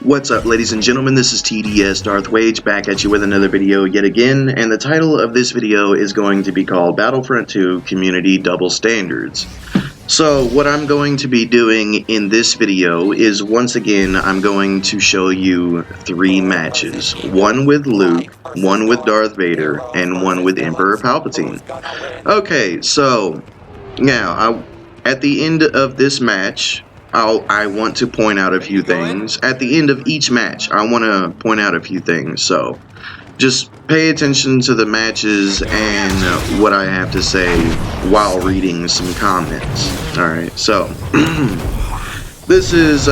What's up, ladies and gentlemen? This is TDS Darth Wage back at you with another video yet again, and the title of this video is going to be called Battlefront 2 Community Double Standards. So what I'm going to be doing in this video is, once again, I'm going to show you 3 matches. One with Luke, one with Darth Vader, and one with Emperor Palpatine. Okay, so now, at the end of this match, I want to point out a few things. At the end of each match, I want to point out a few things. So, just pay attention to the matches and what I have to say while reading some comments. Alright, so, this is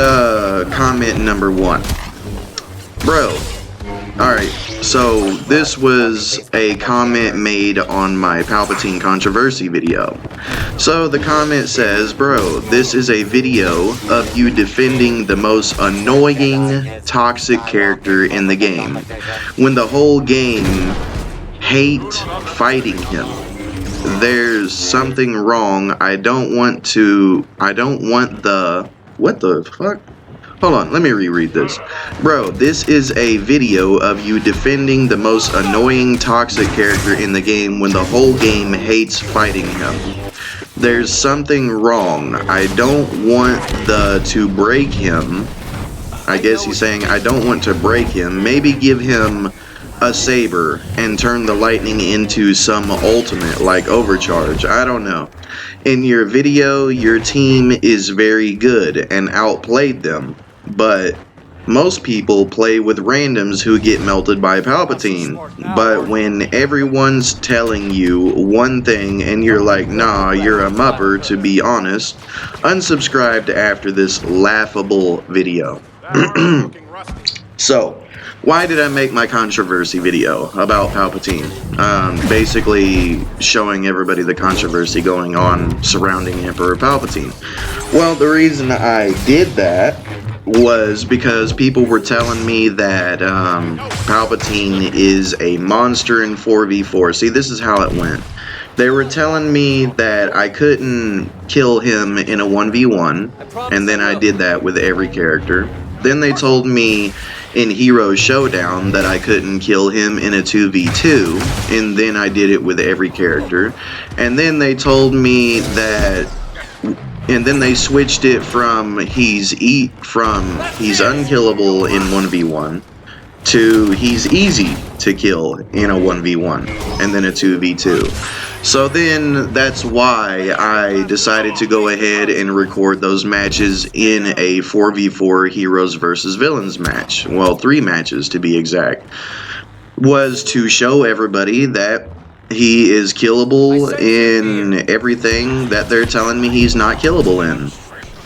comment number 1. Bro. Alright, so this was a comment made on my Palpatine controversy video. So the comment says, bro, this is a video of you defending the most annoying, toxic character in the game, when the whole game hate fighting him. There's something wrong. I don't want the... What the fuck? Hold on, let me reread this. Bro, this is a video of you defending the most annoying, toxic character in the game when the whole game hates fighting him. There's something wrong. I don't want to break him. I guess he's saying I don't want to break him. Maybe give him a saber and turn the lightning into some ultimate like overcharge. I don't know. In your video, your team is very good and outplayed them. But most people play with randoms who get melted by Palpatine. But when everyone's telling you one thing and you're like, nah, you're a mupper, to be honest, unsubscribe after this laughable video. So, why did I make my controversy video about Palpatine? Basically showing everybody the controversy going on surrounding Emperor Palpatine. Well, the reason I did that was because people were telling me that Palpatine is a monster in 4v4. See, this is how it went. They were telling me that I couldn't kill him in a 1v1, and then I did that with every character. Then they told me in Hero Showdown that I couldn't kill him in a 2v2, and then I did it with every character. And then they told me that... And then they switched it from he's unkillable in 1v1 to he's easy to kill in a 1v1 and then a 2v2. So then that's why I decided to go ahead and record those matches in a 4v4 heroes versus villains match. Well, 3 matches to be exact. Was to show everybody that he is killable in everything that they're telling me he's not killable in.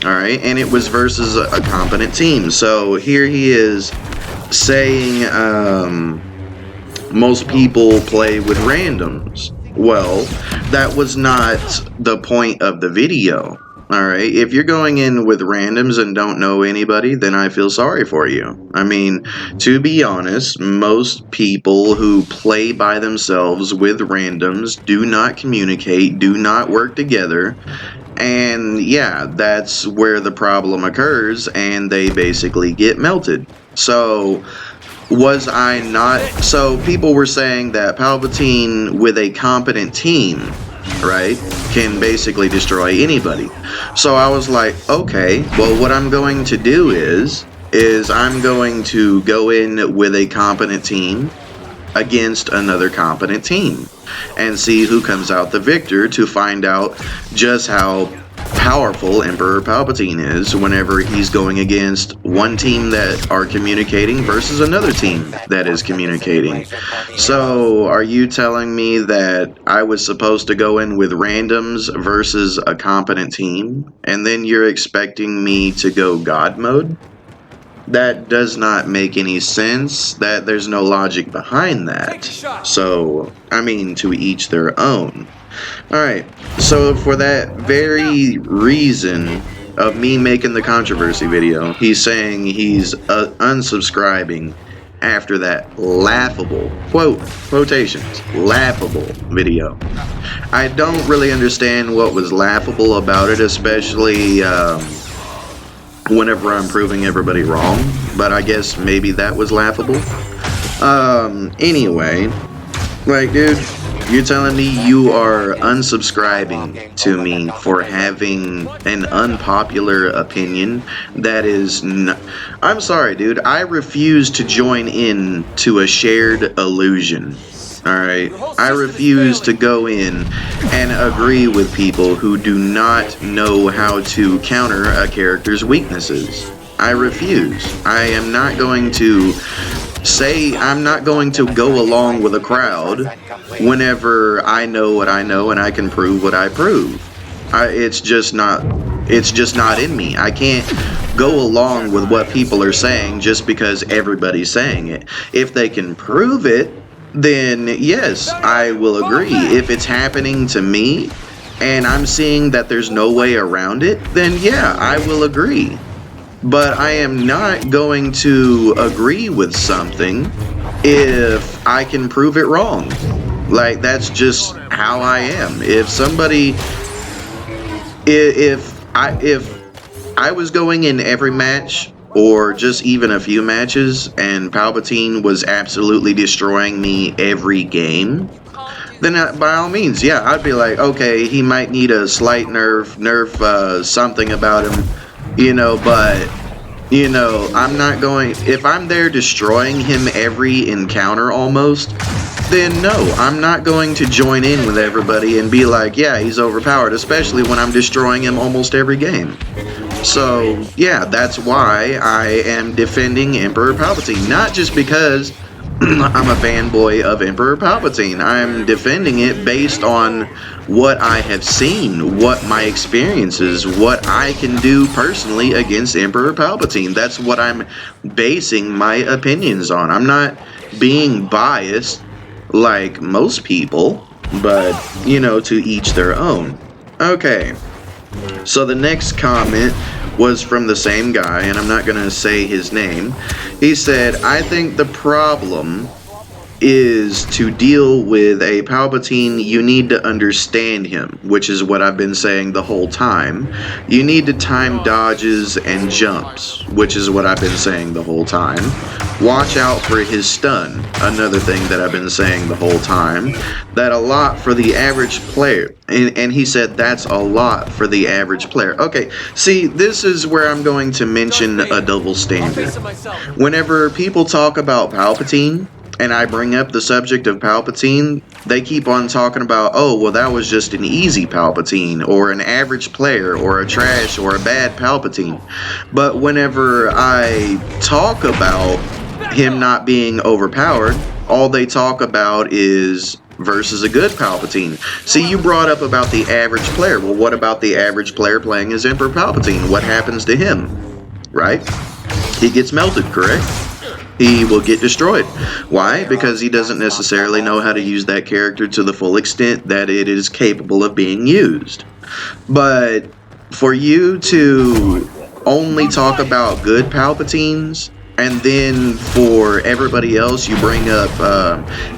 Alright, and it was versus a competent team. So here he is saying most people play with randoms. Well, that was not the point of the video. Alright, if you're going in with randoms and don't know anybody, then I feel sorry for you. I mean, to be honest, most people who play by themselves with randoms do not communicate, do not work together, and yeah, that's where the problem occurs, and they basically get melted. So, was I not... So, people were saying that Palpatine with a competent team, right, can basically destroy anybody. So I was like, okay, well, what I'm going to do is I'm going to go in with a competent team against another competent team and see who comes out the victor, to find out just how powerful Emperor Palpatine is whenever he's going against one team that are communicating versus another team that is communicating. So, are you telling me that I was supposed to go in with randoms versus a competent team, and then you're expecting me to go God mode? That does not make any sense. That there's no logic behind that. So, I mean, to each their own. Alright, so for that very reason of me making the controversy video, he's saying he's unsubscribing after that laughable, quotations, laughable video. I don't really understand what was laughable about it, especially whenever I'm proving everybody wrong, but I guess maybe that was laughable. Anyway, like, dude, you're telling me you are unsubscribing to me for having an unpopular opinion that is I'm sorry, dude. I refuse to join in to a shared illusion. Alright? I refuse to go in and agree with people who do not know how to counter a character's weaknesses. I refuse. I am not going to I'm not going to go along with a crowd whenever I know what I know and I can prove what I prove. It's just not in me. I can't go along with what people are saying just because everybody's saying it. If they can prove it, then yes, I will agree. If it's happening to me and I'm seeing that there's no way around it, then yeah, I will agree. But I am not going to agree with something if I can prove it wrong. Like, that's just how I am. If I was going in every match, or just even a few matches, and Palpatine was absolutely destroying me every game, then by all means, yeah, I'd be like, okay, he might need a slight nerf something about him, but, I'm not going, if I'm there destroying him every encounter almost, then no, I'm not going to join in with everybody and be like, yeah, he's overpowered, especially when I'm destroying him almost every game. So, yeah, that's why I am defending Emperor Palpatine. Not just because I'm a fanboy of Emperor Palpatine. I'm defending it based on what I have seen, what my experiences, what I can do personally against Emperor Palpatine. That's what I'm basing my opinions on. I'm not being biased like most people, but, to each their own. Okay. So the next comment was from the same guy, and I'm not going to say his name. He said, I think the problem is to deal with a Palpatine, you need to understand him, which is what I've been saying the whole time. You need to time dodges and jumps, which is what I've been saying the whole time. Watch out for his stun, another thing that I've been saying the whole time. That a lot for the average player. And he said that's a lot for the average player. Okay, see, this is where I'm going to mention a double standard. Whenever people talk about Palpatine, and I bring up the subject of Palpatine, they keep on talking about, oh, well, that was just an easy Palpatine, or an average player, or a trash, or a bad Palpatine. But whenever I talk about him not being overpowered, all they talk about is versus a good Palpatine. See, you brought up about the average player. Well, what about the average player playing as Emperor Palpatine? What happens to him? Right? He gets melted, correct? He will get destroyed. Why? Because he doesn't necessarily know how to use that character to the full extent that it is capable of being used. But for you to only talk about good Palpatines, and then for everybody else you bring up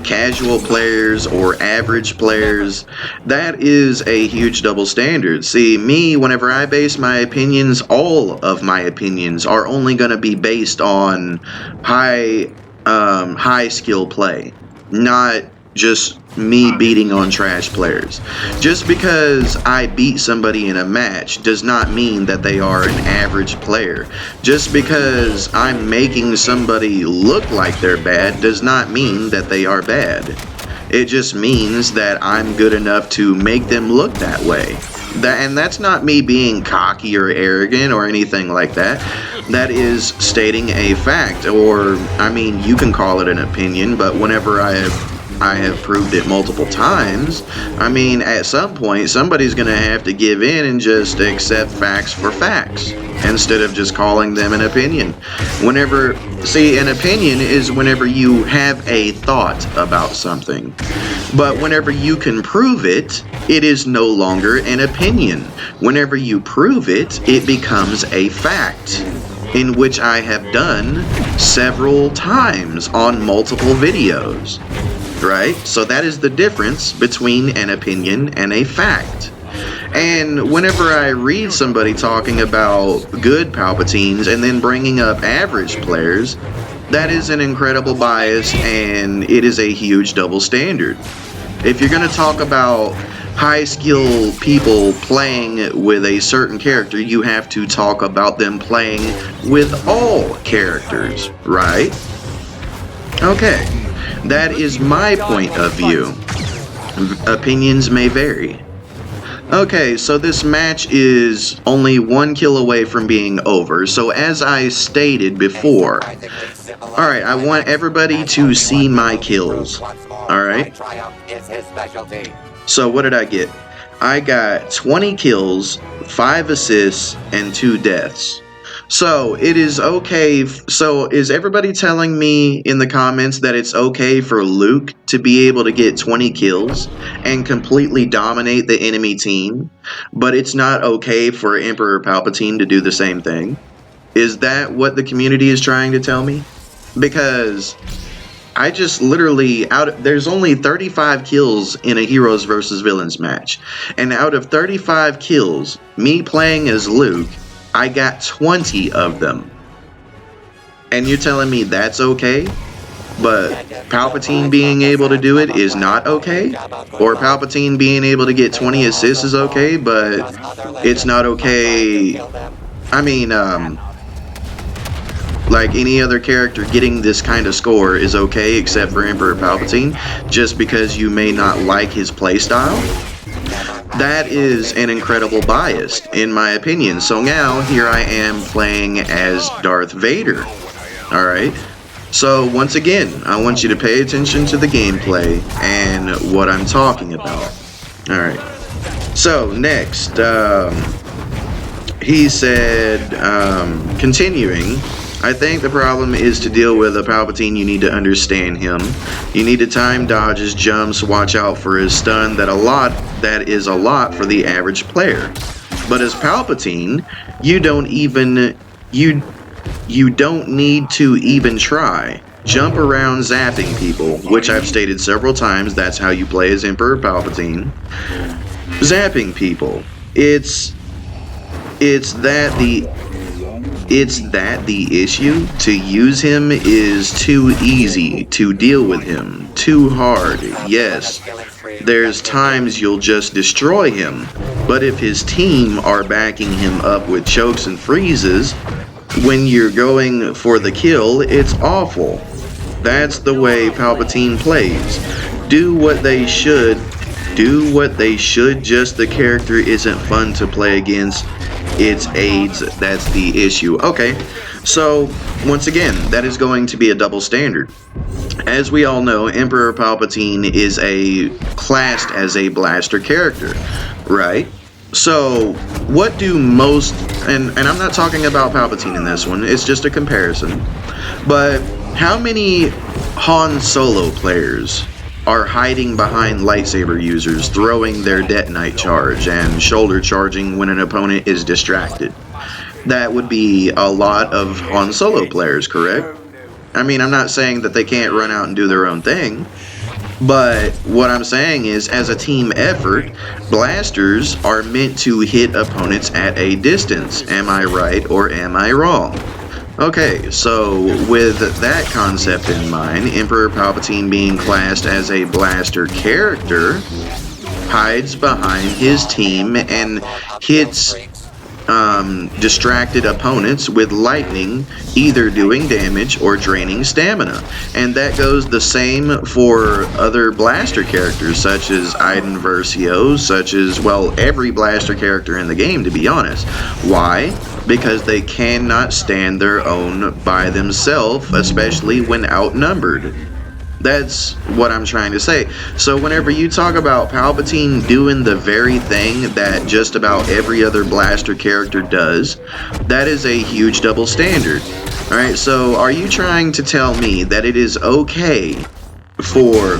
casual players or average players, that is a huge double standard. See, me, whenever I base my opinions, all of my opinions are only going to be based on high skill play, not just me beating on trash players. Just because I beat somebody in a match does not mean that they are an average player. Just because I'm making somebody look like they're bad does not mean that they are bad. It just means that I'm good enough to make them look that way. And that's not me being cocky or arrogant or anything like that. That is stating a fact, or, I mean, you can call it an opinion, but whenever I have proved it multiple times, I mean, at some point, somebody's going to have to give in and just accept facts for facts, instead of just calling them an opinion. See, an opinion is whenever you have a thought about something. But whenever you can prove it, it is no longer an opinion. Whenever you prove it, it becomes a fact, in which I have done several times on multiple videos. Right? So that is the difference between an opinion and a fact. And whenever I read somebody talking about good Palpatines and then bringing up average players, that is an incredible bias and it is a huge double standard. If you're going to talk about high skill people playing with a certain character, you have to talk about them playing with all characters, right? Okay, that is my point of view. Opinions may vary. Okay, so this match is only 1 kill away from being over. So as I stated before, alright, I want everybody to see my kills. Alright? So what did I get? I got 20 kills, 5 assists, and 2 deaths. So it is okay. So is everybody telling me in the comments that it's okay for Luke to be able to get 20 kills and completely dominate the enemy team, but it's not okay for Emperor Palpatine to do the same thing? Is that what the community is trying to tell me? Because I just literally there's only 35 kills in a heroes versus villains match, and out of 35 kills, me playing as Luke, I got 20 of them. And you're telling me that's okay? But Palpatine being able to do it is not okay? Or Palpatine being able to get 20 assists is okay, but it's not okay? I mean, like any other character getting this kind of score is okay except for Emperor Palpatine, just because you may not like his playstyle? That is an incredible bias, in my opinion. So now, here I am playing as Darth Vader. Alright? So, once again, I want you to pay attention to the gameplay and what I'm talking about. Alright. So, next, he said, continuing, I think the problem is to deal with a Palpatine, you need to understand him. You need to time dodges, jumps, watch out for his stun. That is a lot for the average player. But as Palpatine, you don't need to even try. Jump around zapping people, which I've stated several times, that's how you play as Emperor Palpatine. Zapping people. It's that the issue. To use him is too easy. To deal with him, too hard. Yes, there's times you'll just destroy him, but if his team are backing him up with chokes and freezes, when you're going for the kill, it's awful. That's the way Palpatine plays. Do what they should, just the character isn't fun to play against. It's AIDS, that's the issue. Okay, so once again, that is going to be a double standard. As we all know, Emperor Palpatine is classed as a blaster character, right? So what do most, and I'm not talking about Palpatine in this one, it's just a comparison, but how many Han Solo players are hiding behind lightsaber users, throwing their detonite charge and shoulder charging when an opponent is distracted? That would be a lot of Han Solo players, correct? I mean, I'm not saying that they can't run out and do their own thing, but what I'm saying is, as a team effort, blasters are meant to hit opponents at a distance. Am I right or am I wrong? Okay, so with that concept in mind, Emperor Palpatine being classed as a blaster character hides behind his team and hits distracted opponents with lightning, either doing damage or draining stamina. And that goes the same for other blaster characters, such as Iden Versio, such as, well, every blaster character in the game, to be honest. Why? Because they cannot stand their own by themselves, especially when outnumbered. That's what I'm trying to say. So whenever you talk about Palpatine doing the very thing that just about every other blaster character does, that is a huge double standard. Alright, so are you trying to tell me that it is okay for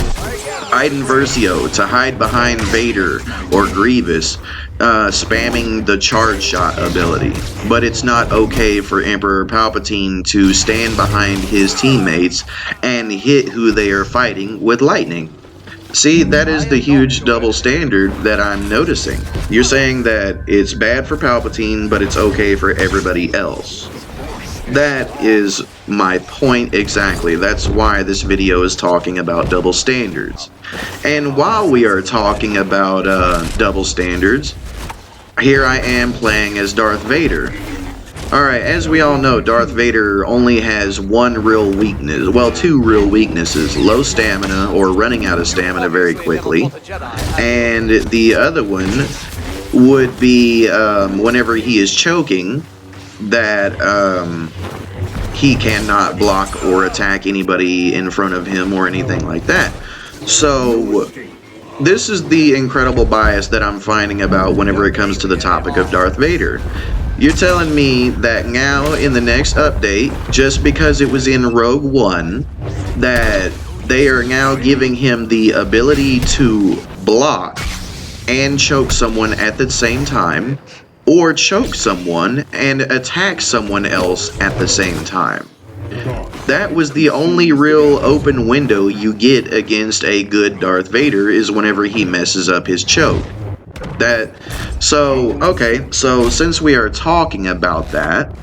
Iden Versio to hide behind Vader or Grievous, spamming the charge shot ability, but it's not okay for Emperor Palpatine to stand behind his teammates and hit who they are fighting with lightning? See, that is the huge double standard that I'm noticing. You're saying that it's bad for Palpatine, but it's okay for everybody else. That is my point exactly. That's why this video is talking about double standards. And while we are talking about double standards, here I am playing as Darth Vader. Alright, as we all know, Darth Vader only has one real weakness, well, two real weaknesses: low stamina, or running out of stamina very quickly, and the other one would be whenever he is choking, that he cannot block or attack anybody in front of him or anything like that. So this is the incredible bias that I'm finding about whenever it comes to the topic of Darth Vader. You're telling me that now in the next update, just because it was in Rogue One, that they are now giving him the ability to block and choke someone at the same time, or choke someone and attack someone else at the same time. That was the only real open window you get against a good Darth Vader, is whenever he messes up his choke. So since we are talking about that,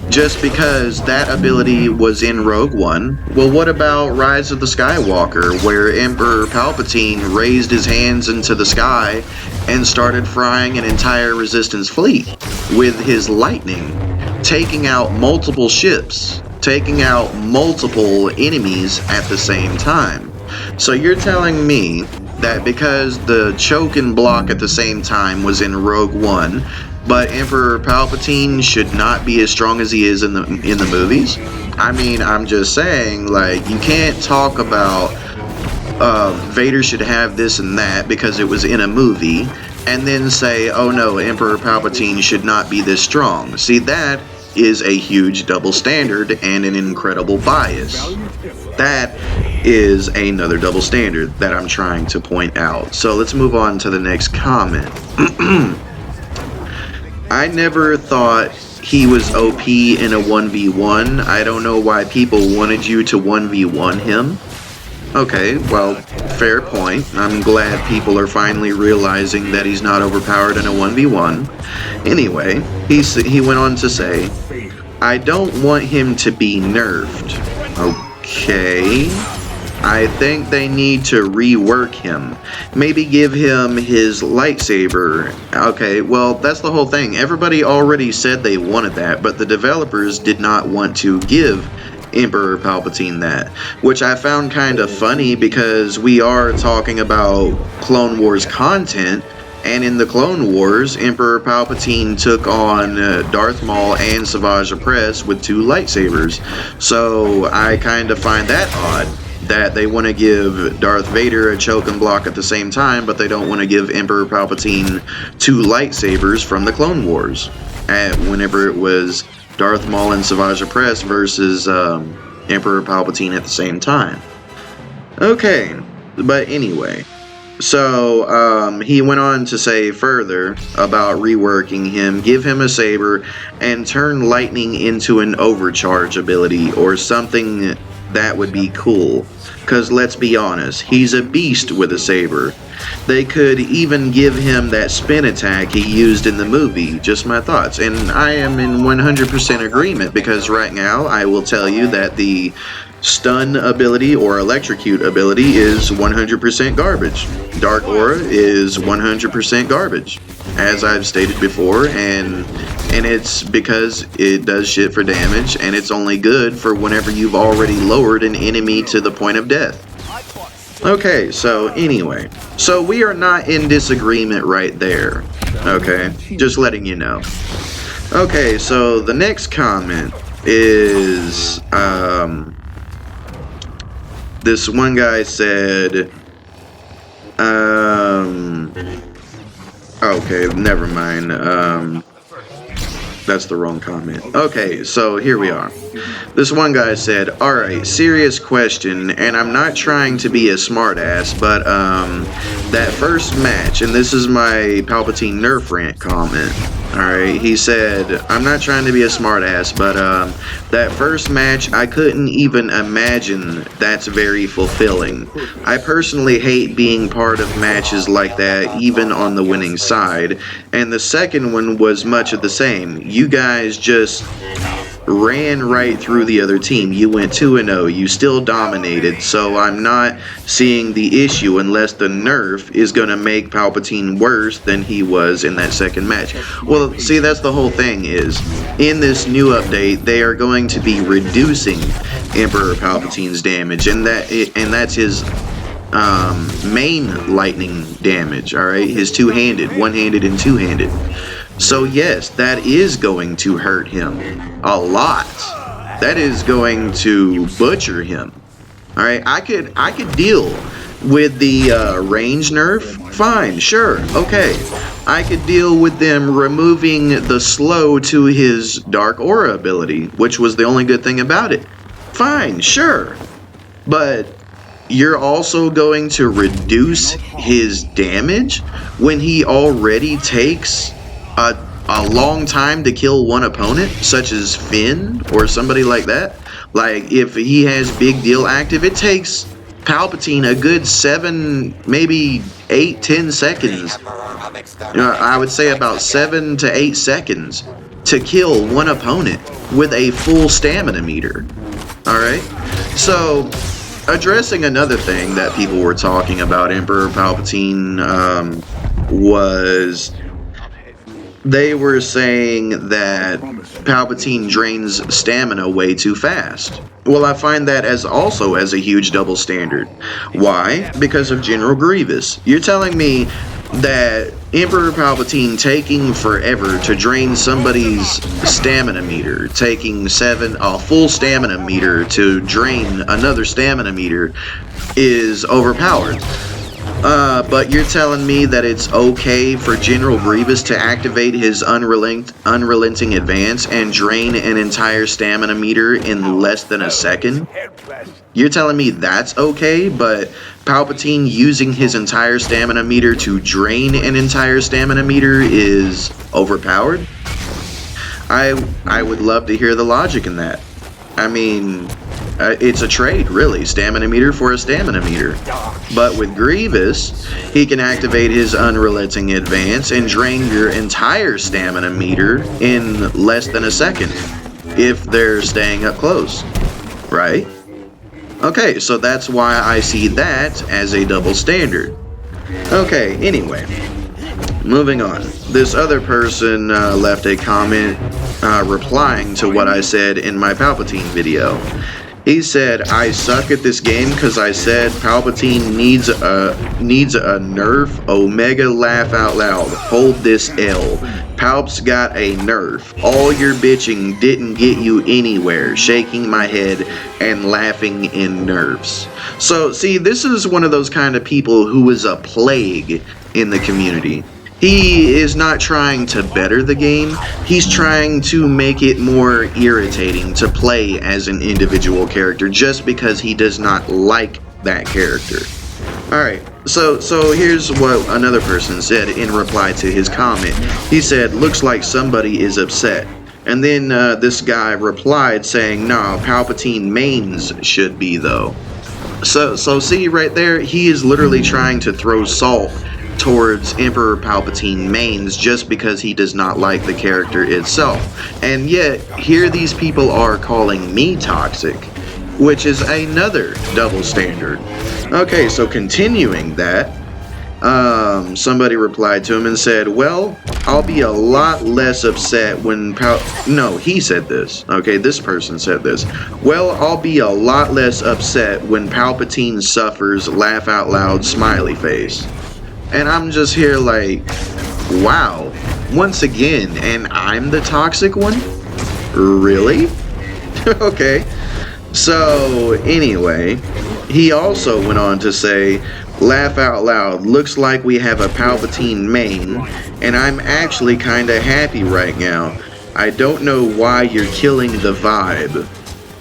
just because that ability was in Rogue One, well, what about Rise of the Skywalker, where Emperor Palpatine raised his hands into the sky and started frying an entire Resistance fleet with his lightning, taking out multiple ships, taking out multiple enemies at the same time? So you're telling me that because the choke and block at the same time was in Rogue One, but Emperor Palpatine should not be as strong as he is in the movies? I mean, I'm just saying, like, you can't talk about Vader should have this and that because it was in a movie, and then say, oh no, Emperor Palpatine should not be this strong. See, that is a huge double standard and an incredible bias. That is another double standard that I'm trying to point out. So let's move on to the next comment. I never thought he was OP in a 1v1. I don't know why people wanted you to 1v1 him. Okay, well, fair point. I'm glad people are finally realizing that he's not overpowered in a 1v1. Anyway, he went on to say, I don't want him to be nerfed. Okay. I think they need to rework him. Maybe give him his lightsaber. Okay, well, that's the whole thing. Everybody already said they wanted that, but the developers did not want to give Emperor Palpatine that, which I found kind of funny because we are talking about Clone Wars content, and in the Clone Wars, Emperor Palpatine took on Darth Maul and Savage Opress with two lightsabers. So I kind of find that odd, that they want to give Darth Vader a choke and block at the same time, but they don't want to give Emperor Palpatine two lightsabers from the Clone Wars, whenever it was Darth Maul and Savage Opress versus Emperor Palpatine at the same time. Okay, but anyway, so he went on to say further about reworking him, give him a saber, and turn lightning into an overcharge ability or something. That would be cool, because let's be honest, he's a beast with a saber. They could even give him that spin attack he used in the movie. Just my thoughts, and I am in 100% agreement, because right now I will tell you that the stun ability or electrocute ability is 100% garbage. Dark Aura is 100% garbage, as I've stated before, and it's because it does shit for damage, and it's only good for whenever you've already lowered an enemy to the point of death. Okay, so anyway, so we are not in disagreement right there, okay, just letting you know. Okay, so the next comment is, this one guy said, okay, never mind, that's the wrong comment. Okay, so here we are. This one guy said, alright, serious question, and I'm not trying to be a smartass, but that first match, and this is my Palpatine Nerf rant comment, Alright, he said, I'm not trying to be a smartass, but that first match, I couldn't even imagine that's very fulfilling. I personally hate being part of matches like that, even on the winning side. And the second one was much of the same. You guys just ran right through the other team. You went 2-0. You still dominated. So I'm not seeing the issue unless the nerf is going to make Palpatine worse than he was in that second match. Well, see, that's the whole thing is, in this new update, they are going to be reducing Emperor Palpatine's damage, and that's his main lightning damage, alright? His two-handed, one-handed and two-handed. So yes, that is going to hurt him a lot. That is going to butcher him. Alright, I could deal with the range nerf. Fine, sure, okay. I could deal with them removing the slow to his Dark Aura ability, which was the only good thing about it. Fine, sure. But you're also going to reduce his damage when he already takes a long time to kill one opponent, such as Finn or somebody like that. Like, if he has Big Deal active, it takes Palpatine a good 7, maybe 8, 10 seconds. I would say about 7 to 8 seconds to kill one opponent with a full stamina meter. Alright? So, addressing another thing that people were talking about Emperor Palpatine was, they were saying that Palpatine drains stamina way too fast. Well, I find that as a huge double standard. Why? Because of General Grievous. You're telling me that Emperor Palpatine taking forever to drain somebody's stamina meter, taking a full stamina meter to drain another stamina meter, is overpowered. But you're telling me that it's okay for General Grievous to activate his unrelenting advance and drain an entire stamina meter in less than a second? You're telling me that's okay, but Palpatine using his entire stamina meter to drain an entire stamina meter is overpowered? I would love to hear the logic in that. I mean, it's a trade, really. Stamina meter for a stamina meter. But with Grievous, he can activate his unrelenting advance and drain your entire stamina meter in less than a second, if they're staying up close. Right? Okay, so that's why I see that as a double standard. Okay, anyway. Moving on. This other person left a comment replying to what I said in my Palpatine video. He said, I suck at this game because I said Palpatine needs a nerf. Omega laugh out loud. Hold this L. Palp's got a nerf. All your bitching didn't get you anywhere. Shaking my head and laughing in nerfs. So, see, this is one of those kind of people who is a plague in the community. He is not trying to better the game, he's trying to make it more irritating to play as an individual character just because he does not like that character. Alright, so here's what another person said in reply to his comment. He said, looks like somebody is upset. And then this guy replied saying, nah, Palpatine mains should be though. So see right there, he is literally trying to throw salt towards Emperor Palpatine mains just because he does not like the character itself. And yet, here these people are calling me toxic, which is another double standard. Okay, so continuing that, somebody replied to him and said, well, I'll be a lot less upset when No, he said this. Okay, this person said this. Well, I'll be a lot less upset when Palpatine suffers laugh out loud smiley face. And I'm just here like, wow, once again, and I'm the toxic one? Really? Okay. So, anyway, he also went on to say, laugh out loud, looks like we have a Palpatine main, and I'm actually kinda happy right now. I don't know why you're killing the vibe.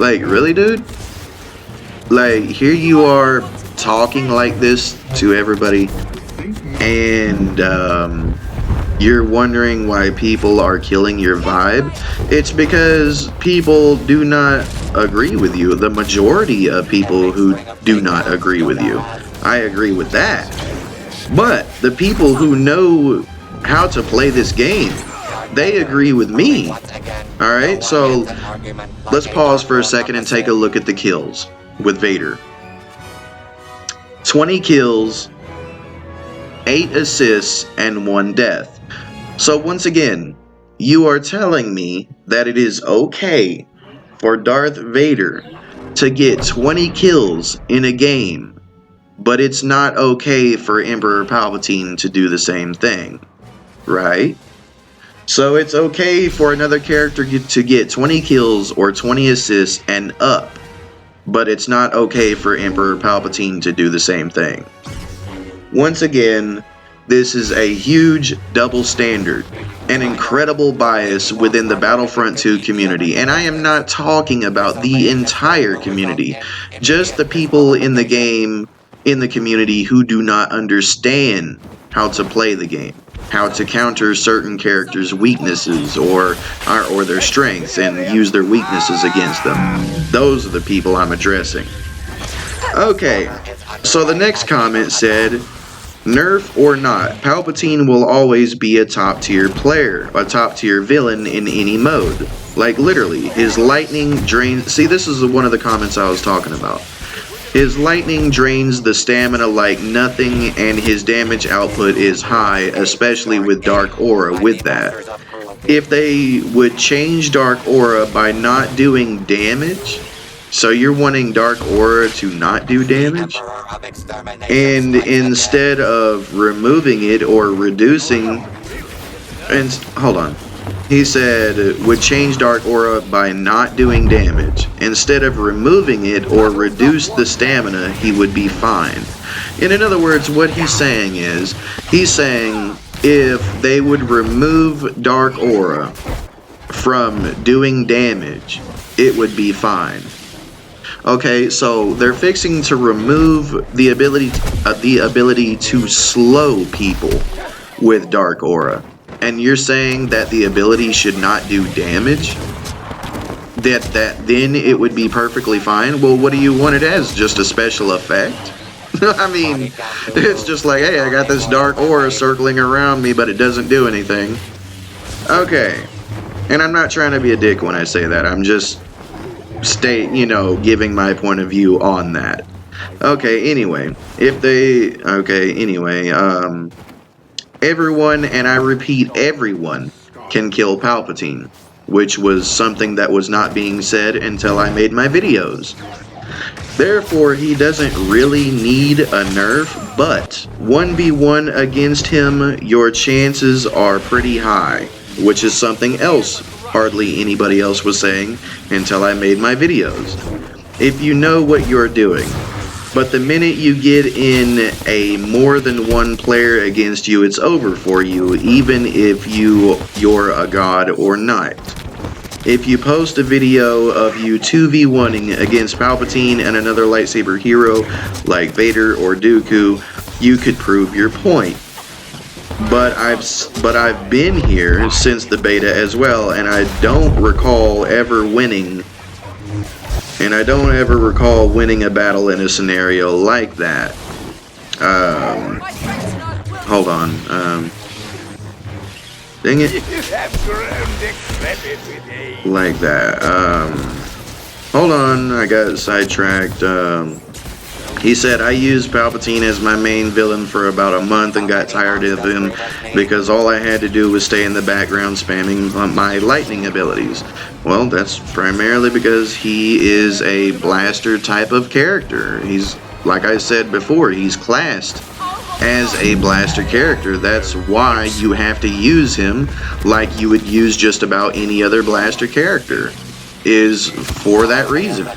Like, really, dude? Like, here you are talking like this to everybody, and You're wondering why people are killing your vibe? It's because people do not agree with you. The majority of people who do not agree with you. I agree with that. But the people who know how to play this game, they agree with me. Alright, so let's pause for a second and take a look at the kills with Vader. 20 kills, 8 assists, and 1 death. So once again, you are telling me that it is okay for Darth Vader to get 20 kills in a game, but it's not okay for Emperor Palpatine to do the same thing, right? So it's okay for another character to get 20 kills or 20 assists and up, but it's not okay for Emperor Palpatine to do the same thing. Once again, this is a huge double standard, an incredible bias within the Battlefront 2 community, and I am not talking about the entire community, just the people in the game, in the community who do not understand how to play the game, how to counter certain characters' weaknesses or their strengths and use their weaknesses against them. Those are the people I'm addressing. Okay, so the next comment said, nerf or not, Palpatine will always be a top tier player, a top tier villain in any mode. Like literally, his lightning drains... See, this is one of the comments I was talking about. His lightning drains the stamina like nothing, and his damage output is high, especially with Dark Aura with that. If they would change Dark Aura by not doing damage, so you're wanting Dark Aura to not do damage, and instead of removing it or reducing, and hold on. He said would change Dark Aura by not doing damage. Instead of removing it or reduce the stamina, he would be fine. And in other words, what he's saying is, he's saying if they would remove Dark Aura from doing damage, it would be fine. Okay, so they're fixing to remove the ability to slow people with Dark Aura. And you're saying that the ability should not do damage? That then it would be perfectly fine? Well, what do you want it as? Just a special effect? I mean, it's just like, hey, I got this Dark Aura circling around me, but it doesn't do anything. Okay. And I'm not trying to be a dick when I say that. I'm just giving my point of view on that. Okay, anyway. Everyone, and I repeat, everyone can kill Palpatine, which was something that was not being said until I made my videos. Therefore, he doesn't really need a nerf, but 1v1 against him, your chances are pretty high, which is something else hardly anybody else was saying until I made my videos. If you know what you're doing. But the minute you get in a more than one player against you, it's over for you, even if you're a god or not. If you post a video of you 2v1ing against Palpatine and another lightsaber hero like Vader or Dooku, you could prove your point. But I've been here since the beta as well, and I don't recall ever winning. And I don't ever recall winning a battle in a scenario like that. Hold on. Dang it. Like that. Hold on, I got sidetracked. He said, I used Palpatine as my main villain for about a month and got tired of him because all I had to do was stay in the background spamming my lightning abilities. Well, that's primarily because he is a blaster type of character. He's, like I said before, he's classed as a blaster character. That's why you have to use him like you would use just about any other blaster character, is for that reason.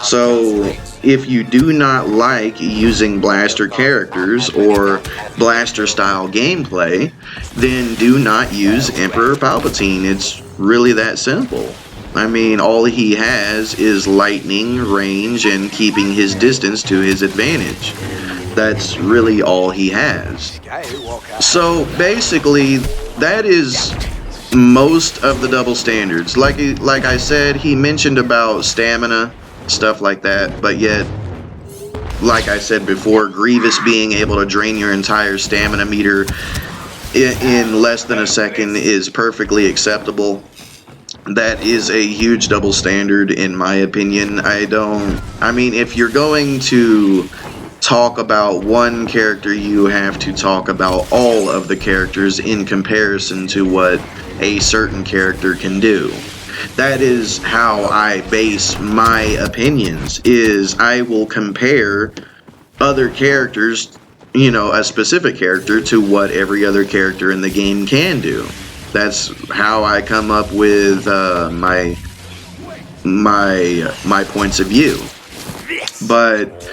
So if you do not like using blaster characters or blaster style gameplay, then do not use Emperor Palpatine. It's really that simple. I mean, all he has is lightning, range, and keeping his distance to his advantage. That's really all he has. So basically, that is most of the double standards. Like I said, he mentioned about stamina, stuff like that, but yet, like I said before, Grievous being able to drain your entire stamina meter in less than a second is perfectly acceptable. That is a huge double standard in my opinion. I mean, if you're going to talk about one character, you have to talk about all of the characters in comparison to what a certain character can do. That is how I base my opinions, is I will compare other characters, a specific character, to what every other character in the game can do. That's how I come up with my points of view. But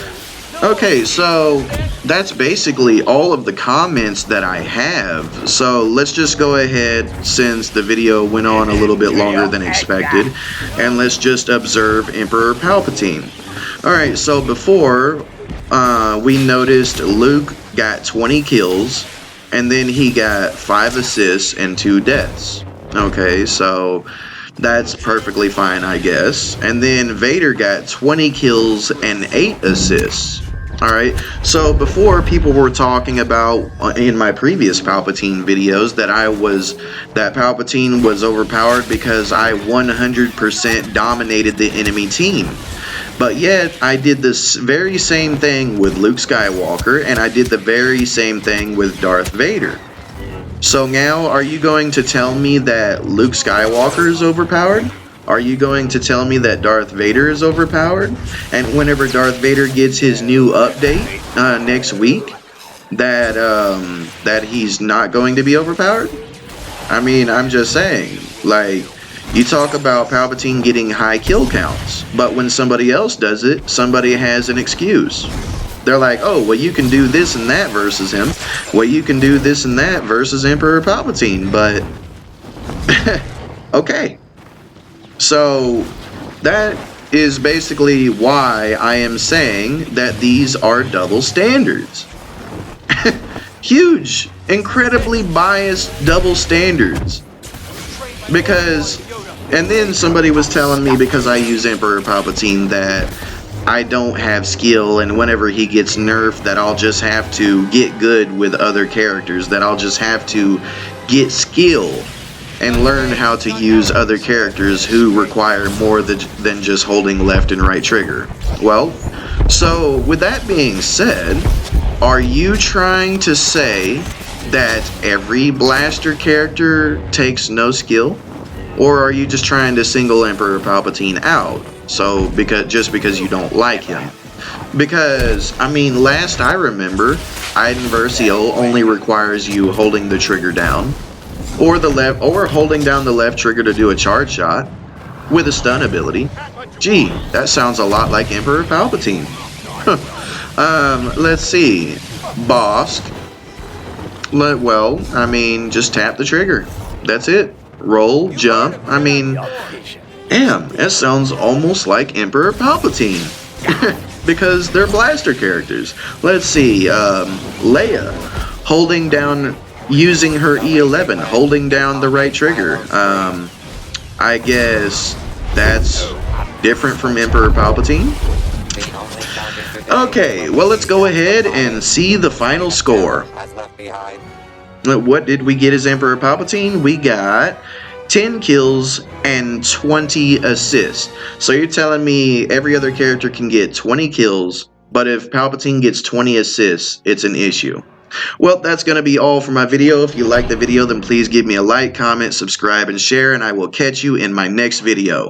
okay, so that's basically all of the comments that I have. So let's just go ahead, since the video went on a little bit longer than expected, and let's just observe Emperor Palpatine. Alright, so before, we noticed Luke got 20 kills, and then he got 5 assists and 2 deaths. Okay, so that's perfectly fine, I guess. And then Vader got 20 kills and 8 assists. Alright, so before, people were talking about, in my previous Palpatine videos, that Palpatine was overpowered because I 100% dominated the enemy team. But yet, I did this very same thing with Luke Skywalker, and I did the very same thing with Darth Vader. So now, are you going to tell me that Luke Skywalker is overpowered? Are you going to tell me that Darth Vader is overpowered? And whenever Darth Vader gets his new update next week, that he's not going to be overpowered? I mean, I'm just saying, like, you talk about Palpatine getting high kill counts, but when somebody else does it, somebody has an excuse. They're like, oh, well, you can do this and that versus him. Well, you can do this and that versus Emperor Palpatine, but okay. So that is basically why I am saying that these are double standards. Huge, incredibly biased double standards. Because, and then somebody was telling me, because I use Emperor Palpatine, that I don't have skill, and whenever he gets nerfed, that I'll just have to get good with other characters, that I'll just have to get skill and learn how to use other characters who require more than just holding left and right trigger. Well, so with that being said, are you trying to say that every blaster character takes no skill? Or are you just trying to single Emperor Palpatine out, so because you don't like him? Because, I mean, last I remember, Iden Versio only requires you holding the trigger down, or holding down the left trigger to do a charge shot, with a stun ability. Gee, that sounds a lot like Emperor Palpatine. Let's see. Bosk. Well, I mean, just tap the trigger. That's it. Roll, jump. I mean, damn, that sounds almost like Emperor Palpatine. Because they're blaster characters. Let's see. Leia. Holding down, using her E11. Holding down the right trigger. I guess that's different from Emperor Palpatine. Okay, well, let's go ahead and see the final score. What did we get as Emperor Palpatine? We got 10 kills and 20 assists. So you're telling me every other character can get 20 kills, but if Palpatine gets 20 assists, it's an issue. Well, that's going to be all for my video. If you like the video, then please give me a like, comment, subscribe, and share, and I will catch you in my next video.